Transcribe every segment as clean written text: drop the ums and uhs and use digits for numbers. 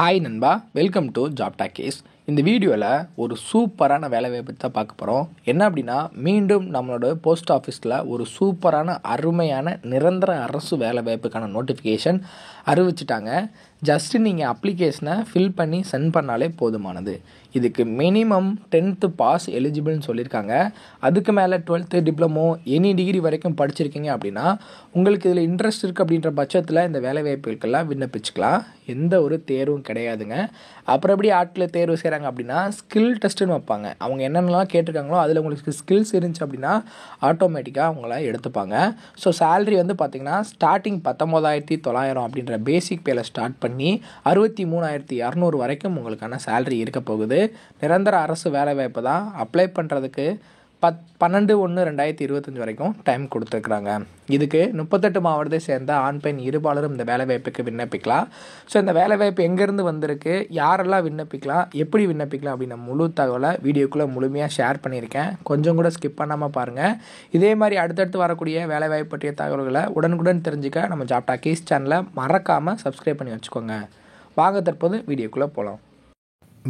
Hi நண்பா, welcome to job talkies. இந்த வீடியோவில் ஒரு சூப்பரான வேலைவாய்ப்பு தான் பார்க்க போகிறோம். என்ன அப்படின்னா, மீண்டும் நம்மளோட போஸ்ட் ஆஃபீஸில் ஒரு சூப்பரான அருமையான நிரந்தர அரசு வேலைவாய்ப்புக்கான நோட்டிஃபிகேஷன் அறிவிச்சிட்டாங்க. ஜஸ்ட்டு நீங்கள் அப்ளிகேஷனை ஃபில் பண்ணி சென்ட் பண்ணாலே போதுமானது. இதுக்கு மினிமம் 10th பாஸ் எலிஜிபிள்னு சொல்லியிருக்காங்க. அதுக்கு மேலே 12th டிப்ளமோ எனி டிகிரி வரைக்கும் படிச்சிருக்கீங்க அப்படின்னா உங்களுக்கு இதில் இன்ட்ரெஸ்ட் இருக்குது அப்படின்ற பட்சத்தில் இந்த வேலைவாய்ப்புகளுக்கெல்லாம் விண்ணப்பிச்சுக்கலாம். எந்த ஒரு தேர்வும் கிடையாதுங்க. அப்புறம் எப்படி ஆட்கள் தேர்வு செய்கிறாங்க அப்படின்னா ஸ்கில் டெஸ்ட்டுன்னு வைப்பாங்க. அவங்க என்னென்னலாம் கேட்டிருக்காங்களோ அதில் உங்களுக்கு ஸ்கில்ஸ் இருந்துச்சு அப்படின்னா ஆட்டோமேட்டிக்காக அவங்கள எடுத்துப்பாங்க. ஸோ சேலரி வந்து பார்த்திங்கன்னா ஸ்டார்டிங் 19,900 அப்படின்ற பேசிக் பேல ஸ்டார்ட் பண்ணி 63,200 வரைக்கும் உங்களுக்கான சேலரி இருக்க போகுது. நிரந்தர அரசு வேலைவாய்ப்பு தான். அப்ளை பண்ணுறதுக்கு 12/1/2025 வரைக்கும் டைம் கொடுத்துருக்குறாங்க. இதுக்கு 38 மாவட்டத்தை சேர்ந்த ஆண் பெண் இருபாலரும் இந்த வேலைவாய்ப்புக்கு விண்ணப்பிக்கலாம். ஸோ இந்த வேலைவாய்ப்பு எங்கேருந்து வந்திருக்கு, யாரெல்லாம் விண்ணப்பிக்கலாம், எப்படி விண்ணப்பிக்கலாம் அப்படின்ற முழு தகவலை வீடியோக்குள்ளே முழுமையாக ஷேர் பண்ணியிருக்கேன். கொஞ்சம் கூட ஸ்கிப் பண்ணாமல் பாருங்கள். இதே மாதிரி அடுத்தடுத்து வரக்கூடிய வேலைவாய்ப்பு பற்றிய தகவல்களை உடனுக்குடன் தெரிஞ்சுக்க நம்ம ஜாப் டாக்கீஸ் சேனலை மறக்காமல் சப்ஸ்கிரைப் பண்ணி வச்சுக்கோங்க. வாங்க தற்போது வீடியோக்குள்ளே போகலாம்.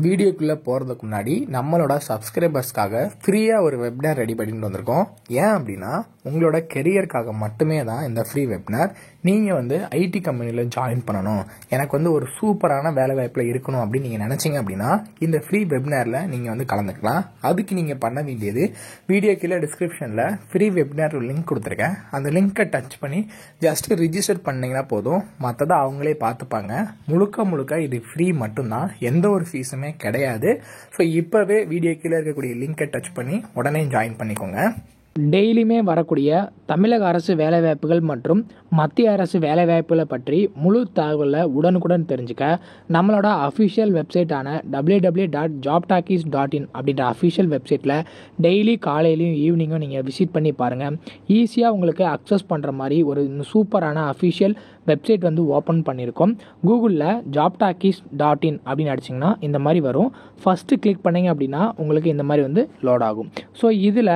வீடியோக்குள்ளே போகிறதுக்கு முன்னாடி நம்மளோட சப்ஸ்கிரைபர்ஸ்க்காக ஃப்ரீயாக ஒரு வெப்னார் ரெடி பண்ணிட்டு வந்திருக்கோம். ஏன் அப்படின்னா உங்களோட கெரியருக்காக மட்டுமே தான் இந்த ஃப்ரீ வெப்னார். நீங்கள் வந்து ஐடி கம்பெனியில் ஜாயின் பண்ணணும், எனக்கு வந்து ஒரு சூப்பரான வேலை வாய்ப்பில் இருக்கணும் அப்படின்னு நீங்கள் நினச்சிங்க அப்படின்னா இந்த ஃப்ரீ வெப்னாரில் நீங்கள் வந்து கலந்துக்கலாம். அதுக்கு நீங்கள் பண்ண வேண்டியது வீடியோ கீழே டிஸ்கிரிப்ஷனில் ஃப்ரீ வெப்னார் லிங்க் கொடுத்துருக்கேன். அந்த லிங்க்கை டச் பண்ணி ஜஸ்ட் ரிஜிஸ்டர் பண்ணிங்கன்னா போதும். மற்றதை அவங்களே பார்த்துப்பாங்க. முழுக்க இது ஃப்ரீ மட்டும்தான், எந்த ஒரு ஃபீஸுமே கிடையாது. ஸோ இப்போவே வீடியோ கீழே இருக்கக்கூடிய லிங்கை டச் பண்ணி உடனே ஜாயின் பண்ணிக்கோங்க. டெய்லியுமே வரக்கூடிய தமிழக அரசு வேலைவாய்ப்புகள் மற்றும் மத்திய அரசு வேலைவாய்ப்புகளை பற்றி முழு தகவலை உடனுக்குடன் தெரிஞ்சுக்க நம்மளோட அஃபிஷியல் வெப்சைட்டான www.jobtalkies.in அப்படின்ற அஃபிஷியல் வெப்சைட்டில் டெய்லி காலையிலையும் ஈவினிங்கும் நீங்கள் விசிட் பண்ணி பாருங்கள். ஈஸியாக உங்களுக்கு அக்சஸ் பண்ணுற மாதிரி ஒரு சூப்பரான அஃபிஷியல் வெப்சைட் வந்து ஓப்பன் பண்ணியிருக்கோம். கூகுளில் jobtalkies.in அப்படின்னு அடிச்சிங்கன்னா இந்த மாதிரி வரும். ஃபஸ்ட்டு கிளிக் பண்ணிங்க அப்படின்னா உங்களுக்கு இந்த மாதிரி வந்து லோட் ஆகும். ஸோ இதில்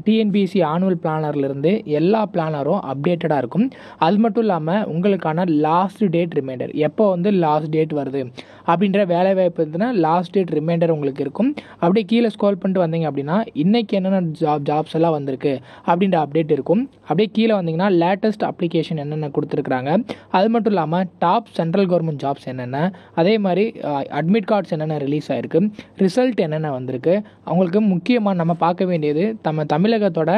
டிஎன்பிஎஸ்சி ஆனுவல் பிளானர்லேருந்து எல்லா பிளானரும் அப்டேட்டடாக இருக்கும். அது மட்டும் இல்லாமல் உங்களுக்கான லாஸ்ட் டேட் ரிமைண்டர், எப்போ வந்து லாஸ்ட் டேட் வருது அப்படின்ற வேலைவாய்ப்பு இருந்துன்னா லாஸ்ட் டேட் ரிமைண்டர் உங்களுக்கு இருக்கும். அப்படியே கீழே ஸ்க்ரோல் பண்ணிட்டு வந்தீங்க அப்படின்னா இன்றைக்கி என்னென்ன ஜாப்ஸ் எல்லாம் வந்திருக்கு அப்படின்ற அப்டேட் இருக்கும். அப்படியே கீழே வந்தீங்கன்னா லேட்டஸ்ட் அப்ளிகேஷன் என்னென்ன கொடுத்துருக்குறாங்க, அது மட்டும் இல்லாமல் டாப் சென்ட்ரல் கவர்மெண்ட் ஜாப்ஸ் என்னென்ன, அதே மாதிரி அட்மிட் கார்ட்ஸ் என்னென்ன ரிலீஸ் ஆகிருக்கு, ரிசல்ட் என்னென்ன வந்திருக்கு. அவங்களுக்கு முக்கியமாக நம்ம பார்க்க வேண்டியது தமிழகத்தோட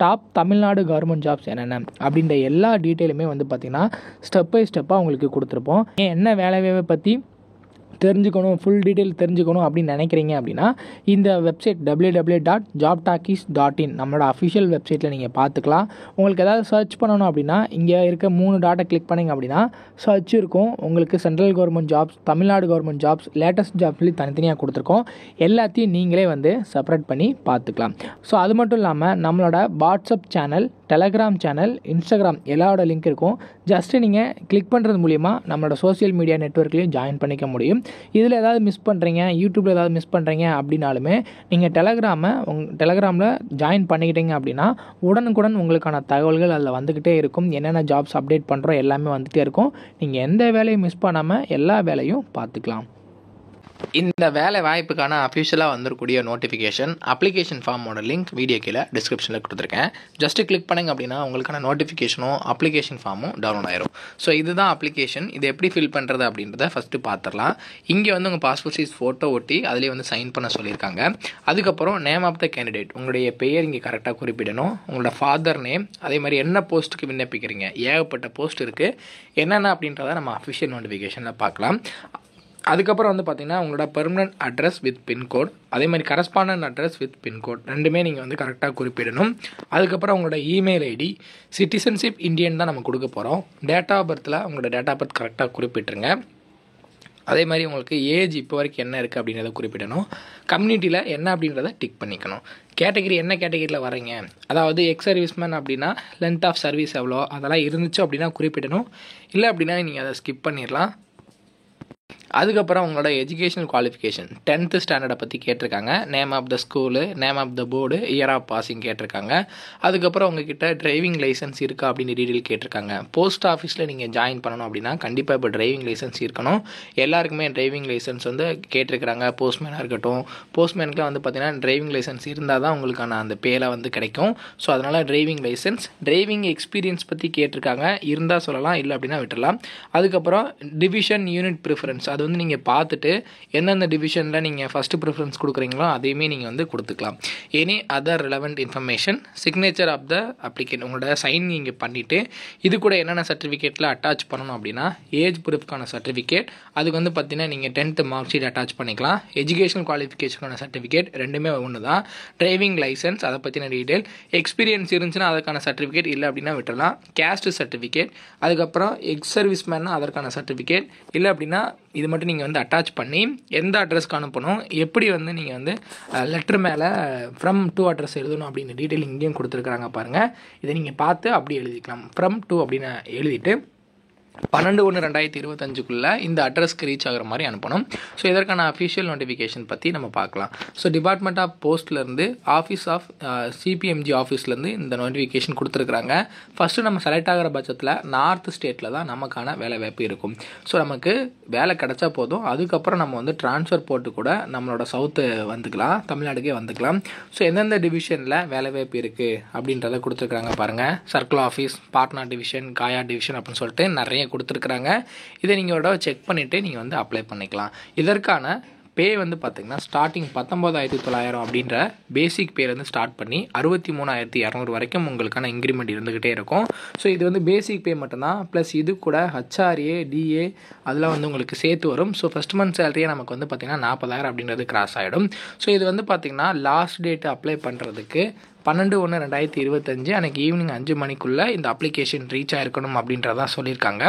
டாப் தமிழ்நாடு கவர்மெண்ட் ஜாப்ஸ் என்னென்ன அப்படின்ற எல்லா டீட்டெயிலுமே வந்து பார்த்திங்கன்னா ஸ்டெப் பை ஸ்டெப்பாக உங்களுக்கு கொடுத்துருப்போம். என்ன வேலைவாய்ப்பை பற்றி தெரிஞ்சுக்கணும், ஃபுல் டீட்டெயில் தெரிஞ்சுக்கணும் அப்படின்னு நினைக்கிறீங்க அப்படின்னா இந்த வெப்சைட் www.jobtalkies.in நம்மளோட அஃபிஷியல் வெப்சைட்டில் நீங்கள் பார்த்துக்கலாம். உங்களுக்கு ஏதாவது சர்ச் பண்ணணும் அப்படின்னா இங்கே இருக்க 3 டாட்டை கிளிக் பண்ணிங்க அப்படின்னா சர்ச் இருக்கும். உங்களுக்கு central government jobs, Tamil Nadu government jobs, latest jobs சொல்லி தனித்தனியாக கொடுத்துருக்கோம். எல்லாத்தையும் நீங்களே வந்து செப்பரேட் பண்ணி பார்த்துக்கலாம். ஸோ அது மட்டும் இல்லாமல் நம்மளோட WhatsApp channel, Telegram channel, Instagram எல்லாரோட லிங்க் இருக்கும். ஜஸ்ட்டு நீங்கள் கிளிக் பண்ணுறது மூலிமா நம்மளோட சோசியல் மீடியா நெட்வொர்க்லேயும் ஜாயின் பண்ணிக்க முடியும். இதில் ஏதாவது மிஸ் பண்ணுறீங்க, யூடியூப்பில் ஏதாவது மிஸ் பண்ணுறீங்க அப்படின்னாலுமே நீங்கள் டெலகிராமில் ஜாயின் பண்ணிக்கிட்டீங்க அப்படின்னா உடனுக்குடன் உங்களுக்கான தகவல்கள் அதில் வந்துக்கிட்டே இருக்கும். என்னென்ன ஜாப்ஸ் அப்டேட் பண்ணுறோம் எல்லாமே வந்துகிட்டே இருக்கும். நீங்கள் எந்த வேலையும் மிஸ் பண்ணாமல் எல்லா வேலையும் பார்த்துக்கலாம். இந்த வேலை வாய்ப்புக்கான அஃபிஷியலாக வந்திருக்கூடிய நோட்டிஃபிகேஷன் அப்ளிகேஷன் ஃபார்மோட லிங்க் வீடியோ கீழே டிஸ்கிரிப்ஷனில் கொடுத்துருக்கேன். ஜஸ்ட்டு கிளிக் பண்ணிங்க அப்படின்னா உங்களுக்கான நோட்டிஃபிகேஷனும் அப்ளிகேஷன் ஃபார்மும் டவுன்லோட் ஆயிரும். ஸோ இதுதான் அப்ளிகேஷன். இது எப்படி ஃபில் பண்ணுறது அப்படின்றத ஃபஸ்ட்டு பார்த்துடலாம். இங்கே வந்து உங்கள் பாஸ்போர்ட் சைஸ் ஃபோட்டோ ஒட்டி அதிலே வந்து சைன் பண்ண சொல்லியிருக்காங்க. அதுக்கப்புறம் நேம் ஆஃப் த கேண்டிடேட், உங்களுடைய பெயர் இங்கே கரெக்டாக குறிப்பிடணும். உங்களோட ஃபாதர் நேம், அதே மாதிரி என்ன போஸ்ட்டுக்கு விண்ணப்பிக்கிறீங்க, ஏகப்பட்ட போஸ்ட் இருக்குது. என்னென்ன அப்படின்றத நம்ம அஃபிஷியல் நோட்டிஃபிகேஷனில் பார்க்கலாம். அதுக்கப்புறம் வந்து பார்த்திங்கன்னா உங்களோட பெர்மனன்ட் அட்ரஸ் வித் பின்கோட், அதே மாதிரி கரஸ்பாண்டன்ட் அட்ரஸ் வித் பின்கோட் ரெண்டுமே நீங்கள் வந்து கரெக்டாக குறிப்பிடணும். அதுக்கப்புறம் உங்களோட இமெயில் ஐடி, சிட்டிசன்ஷிப் இந்தியன் தான் நம்ம கொடுக்க போகிறோம். டேட் ஆஃப் பர்த்தில் உங்களோட டேட் ஆஃப் பர்த் கரெக்டாக குறிப்பிட்டுருங்க. அதே மாதிரி உங்களுக்கு ஏஜ் இப்போ வரைக்கும் என்ன இருக்குது அப்படின்றத குறிப்பிடணும். கம்யூனிட்டியில் என்ன அப்படின்றத டிக் பண்ணிக்கணும். கேட்டகிரி என்ன கேட்டகிரியில் வரீங்க, அதாவது எக்ஸ் சர்வீஸ்மேன் அப்படின்னா லென்த் ஆஃப் சர்வீஸ் எவ்வளோ அதெல்லாம் இருந்துச்சு அப்படின்னா குறிப்பிடணும். இல்லை அப்படின்னா நீங்கள் அதை ஸ்கிப் பண்ணிடலாம். அதுக்கப்புறம் உங்களோட எஜுகேஷனல் குவாலிஃபிகேஷன் 10th ஸ்டாண்டர்டை பற்றி கேட்டிருக்காங்க. Name of the school, name of the board, year of passing கேட்டிருக்காங்க. அதுக்கப்புறம் உங்ககிட்ட டிரைவிங் லைசன்ஸ் இருக்கா அப்படின்னு டீட்டெயில் கேட்டிருக்காங்க. போஸ்ட் ஆஃபீஸில் நீங்கள் ஜாயின் பண்ணணும் அப்படின்னா கண்டிப்பாக இப்போ டிரைவிங் லைசன்ஸ் இருக்கணும். எல்லாருக்குமே டிரைவிங் லைசன்ஸ் வந்து கேட்டிருக்கிறாங்க. போஸ்ட்மேனாக இருக்கட்டும், போஸ்ட்மேனுக்குலாம் வந்து பார்த்தீங்கன்னா டிரைவிங் லைசன்ஸ் இருந்தால் தான் உங்களுக்கான அந்த பேல வந்து கிடைக்கும். ஸோ அதனால் டிரைவிங் லைசன்ஸ், டிரைவிங் எக்ஸ்பீரியன்ஸ் பற்றி கேட்டிருக்காங்க. இருந்தால் சொல்லலாம், இல்லை அப்படின்னா விட்டுடலாம். அதுக்கப்புறம் டிவிஷன் யூனிட் ப்ரிஃபரன்ஸ், அது வந்து நீங்கள் பார்த்துட்டு எந்தெந்த டிவிஷனில் நீங்கள் ஃபஸ்ட்டு ப்ரிஃபரன்ஸ் கொடுக்குறீங்களோ அதையுமே நீங்கள் வந்து கொடுத்துக்கலாம். Any other relevant information, signature of the applicant, உங்களோட சைன் நீங்கள் பண்ணிவிட்டு இது கூட என்னென்ன சர்டிஃபிகேட்டில் அட்டாச் பண்ணணும் அப்படின்னா ஏஜ் ப்ரூஃப்கான சர்டிஃபிகேட், அதுக்கு வந்து பார்த்தீங்கன்னா நீங்கள் 10th மார்க் ஷீட் அட்டாச் பண்ணிக்கலாம். எஜுகேஷனல் குவாலிஃபிகேஷனுக்கான சர்டிஃபிகேட் ரெண்டுமே ஒன்று தான். டிரைவிங் லைசன்ஸ் அதை பற்றின டீட்டெயில், எக்ஸ்பீரியன்ஸ் இருந்துச்சுன்னா அதுக்கான சர்டிஃபிகேட், இல்லை அப்படின்னா விட்டுடலாம். கேஸ்ட் சர்டிஃபிகேட், அதுக்கப்புறம் எக்ஸ் சர்வீஸ் மேன்னா அதற்கான சர்டிஃபிகேட், இல்லை அப்படின்னா இது மட்டும் நீங்கள் வந்து அட்டாச் பண்ணி எந்த அட்ரஸ்க்கு அனுப்பணும், எப்படி வந்து நீங்கள் வந்து லெட்டர் மேலே ஃப்ரம் டு அட்ரஸ் எழுதணும் அப்படின்னு டீட்டெயில் இங்கேயும் கொடுத்துருக்குறாங்க பாருங்கள். இதை நீங்கள் பார்த்து அப்படி எழுதிக்கலாம். ஃப்ரம் டு அப்படின்னு எழுதிட்டு 12/1/2025 இந்த அட்ரஸ்க்கு ரீச் ஆகிற மாதிரி அனுப்பணும். ஸோ இதற்கான அஃபிஷியல் நோட்டிஃபிகேஷன் பற்றி நம்ம பார்க்கலாம். ஸோ டிபார்ட்மெண்ட் ஆஃப் போஸ்ட்லேருந்து ஆஃபீஸ் ஆஃப் சிபிஎம்ஜி ஆஃபீஸ்லேருந்து இந்த நோட்டிஃபிகேஷன் கொடுத்துருக்குறாங்க. ஃபஸ்ட்டு நம்ம செலக்ட் ஆகிற பட்சத்தில் நார்த் ஸ்டேட்டில் தான் நமக்கான வேலை வாய்ப்பு இருக்கும். ஸோ நமக்கு வேலை கிடச்சா போதும், அதுக்கப்புறம் நம்ம வந்து ட்ரான்ஸ்ஃபர் போட்டு கூட நம்மளோட சவுத்து வந்துக்கலாம், தமிழ்நாடுக்கே வந்துக்கலாம். ஸோ எந்தெந்த டிவிஷனில் வேலை வாய்ப்பு இருக்குது அப்படின்றத கொடுத்துருக்குறாங்க பாருங்கள். சர்க்கிள் ஆஃபீஸ், பாட்னா டிவிஷன், காயா டிவிஷன் அப்படின்னு சொல்லிட்டு நிறைய கொடுத்துருக்குறாங்க. இதை நீங்கள் ஒரு செக் பண்ணிவிட்டு நீங்கள் வந்து அப்ளை பண்ணிக்கலாம். இதற்கான பே வந்து பார்த்திங்கன்னா ஸ்டார்டிங் 19,900 அப்படின்ற பேசிக் பேலேருந்து ஸ்டார்ட் பண்ணி 63,200 வரைக்கும் உங்களுக்கான இன்க்ரிமெண்ட் இருந்துக்கிட்டே இருக்கும். ஸோ இது வந்து பேசிக் பே மட்டும்தான். ப்ளஸ் இது கூட ஹச்ஆர்ஏ, டிஏ அதெல்லாம் வந்து உங்களுக்கு சேர்த்து வரும். ஸோ ஃபஸ்ட் மந்த் சேலரியே நமக்கு வந்து பார்த்திங்கன்னா 40,000 அப்படின்றது கிராஸ் ஆகிடும். ஸோ இது வந்து பார்த்திங்கன்னா லாஸ்ட் டேட்டு அப்ளை பண்ணுறதுக்கு 12/1/2025 அன்றைக்கி ஈவினிங் 5 மணிக்குள்ளே இந்த அப்ளிகேஷன் ரீச் ஆகிருக்கணும் அப்படின்றதான் சொல்லியிருக்காங்க.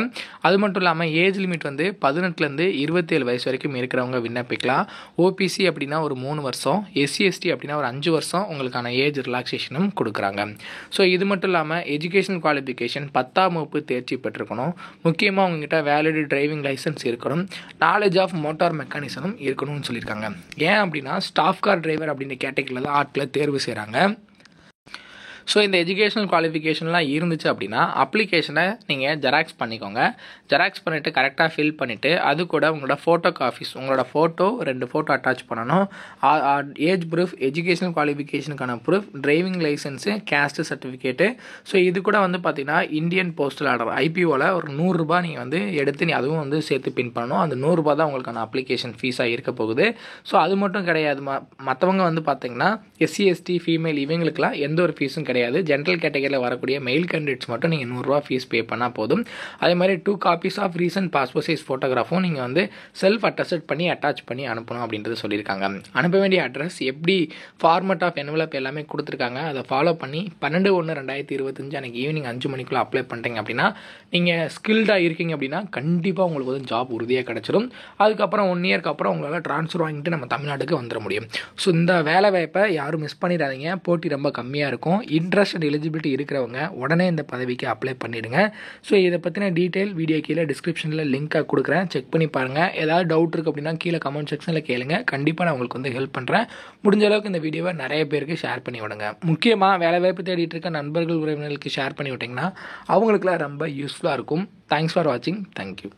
அது மட்டும் இல்லாமல் ஏஜ் லிமிட் வந்து 18லேருந்து 27 வயசு வரைக்கும் இருக்கிறவங்க விண்ணப்பிக்கலாம். ஓபிசி அப்படின்னா ஒரு 3 வருஷம், எஸ்சி/எஸ்டி அப்படின்னா ஒரு 5 வருஷம் உங்களுக்கான ஏஜ் ரிலாக்ஸேஷனும் கொடுக்குறாங்க. ஸோ இது மட்டும் இல்லாமல் எஜுகேஷனல் குவாலிஃபிகேஷன் 10ஆம் வகுப்பு தேர்ச்சி பெற்றிருக்கணும். முக்கியமாக உங்ககிட்ட வேலிட் டிரைவிங் லைசன்ஸ் இருக்கணும். நாலேஜ் ஆஃப் மோட்டார் மெக்கானிசமும் இருக்கணும்னு சொல்லியிருக்காங்க. ஏன் அப்படின்னா ஸ்டாஃப் கார் டிரைவர் அப்படின்ற கேட்டகரியில் தான் ஆட்களை தேர்வு செய்கிறாங்க. ஸோ இந்த எஜுகேஷனல் குவாலிஃபிகேஷன்லாம் இருந்துச்சு அப்படின்னா அப்ளிகேஷனை நீங்கள் ஜெராக்ஸ் பண்ணிக்கோங்க. ஜெராக்ஸ் பண்ணிவிட்டு கரெக்டாக ஃபில் பண்ணிவிட்டு அது கூட உங்களோட ஃபோட்டோ காப்பீஸ், உங்களோட ஃபோட்டோ 2 ஃபோட்டோ அட்டாச் பண்ணணும். ஏஜ் ப்ரூஃப், எஜுகேஷனல் குவாலிஃபிகேஷனுக்கான proof, driving licence, caste certificate. So இது கூட வந்து பார்த்திங்கன்னா இந்தியன் போஸ்டல் ஆர்டர் ஐபிஓவில் ஒரு 100 ரூபா நீங்கள் வந்து எடுத்து அதுவும் வந்து சேர்த்து பின் பண்ணணும். அந்த 100 ரூபா தான் உங்களுக்கான அப்ளிகேஷன் ஃபீஸாக இருக்க போகுது. ஸோ அது மட்டும் கிடையாது, மற்றவங்க வந்து பார்த்திங்கன்னா எஸ்சி/எஸ்டி, ஃபீமேல் இவங்களுக்குலாம் எந்த ஒரு ஃபீஸும் கிடையாது. ஜென்ரல் கேட்டகரியில் வரக்கூடிய மெயில் கேண்டிடேட்ஸ் மட்டும் நீங்கள் 100 ரூபா ஃபீஸ் பே பண்ணால் போதும். அதே மாதிரி 2 copies of recent passport size ஃபோட்டோகிராஃபும் நீங்கள் வந்து செல்ஃப் அட்டஸ்ட் பண்ணி அட்டாச் பண்ணி அனுப்பணும் அப்படின்றது சொல்லியிருக்காங்க. அனுப்ப வேண்டிய அட்ரஸ் எப்படி ஃபார்மட் ஆஃப் என்வலப் எல்லாமே கொடுத்துருக்காங்க. அதை ஃபாலோ பண்ணி 12/1/2025 அன்றைக்கி ஈவினிங் 5 மணிக்குள்ளே அப்ளை பண்ணிட்டீங்க அப்படின்னா நீங்கள் ஸ்கில்டாக இருக்கீங்க அப்படின்னா கண்டிப்பாக உங்களுக்கு வந்து ஜாப் உறுதியாக கிடச்சிடும். அதுக்கப்புறம் 1 இயர்க்கு அப்புறம் உங்களால் ட்ரான்ஸ்ஃபர் வாங்கிட்டு நம்ம தமிழ்நாட்டுக்கு வந்துட முடியும். ஸோ இந்த வேலை வாய்ப்பை யாரும் மிஸ் பண்ணிடாதீங்க. போட்டி ரொம்ப கம்மியாக இருக்கும். இன்ட்ரெஸ்ட் அண்ட் எலிஜிபிலிட்டி இருக்கிறவங்க உடனே இந்த பதவிக்கு அப்ளை பண்ணிவிடுங்க. ஸோ இதை பற்றின டீட்டெயில் வீடியோ கீழே டிஸ்கிரிப்ஷனில் லிங்காக கொடுக்குறேன், செக் பண்ணி பாருங்கள். ஏதாவது டவுட் இருக்குது அப்படின்னா கீழே கமெண்ட் செக்ஷனில் கேளுங்க. கண்டிப்பாக நான் உங்களுக்கு வந்து ஹெல்ப் பண்ணுறேன். முடிஞ்ச அளவுக்கு இந்த வீடியோவை நிறைய பேருக்கு ஷேர் பண்ணி விடுங்க. முக்கியமாக வேலைவாய்ப்பு தேடிட்டு இருக்க நண்பர்கள், உறவினர்களுக்கு ஷேர் பண்ணி விட்டிங்கன்னா அவங்களுக்குலாம் ரொம்ப யூஸ்ஃபுல்லாக இருக்கும். தேங்க்ஸ் ஃபார் வாட்சிங். தேங்க்யூ.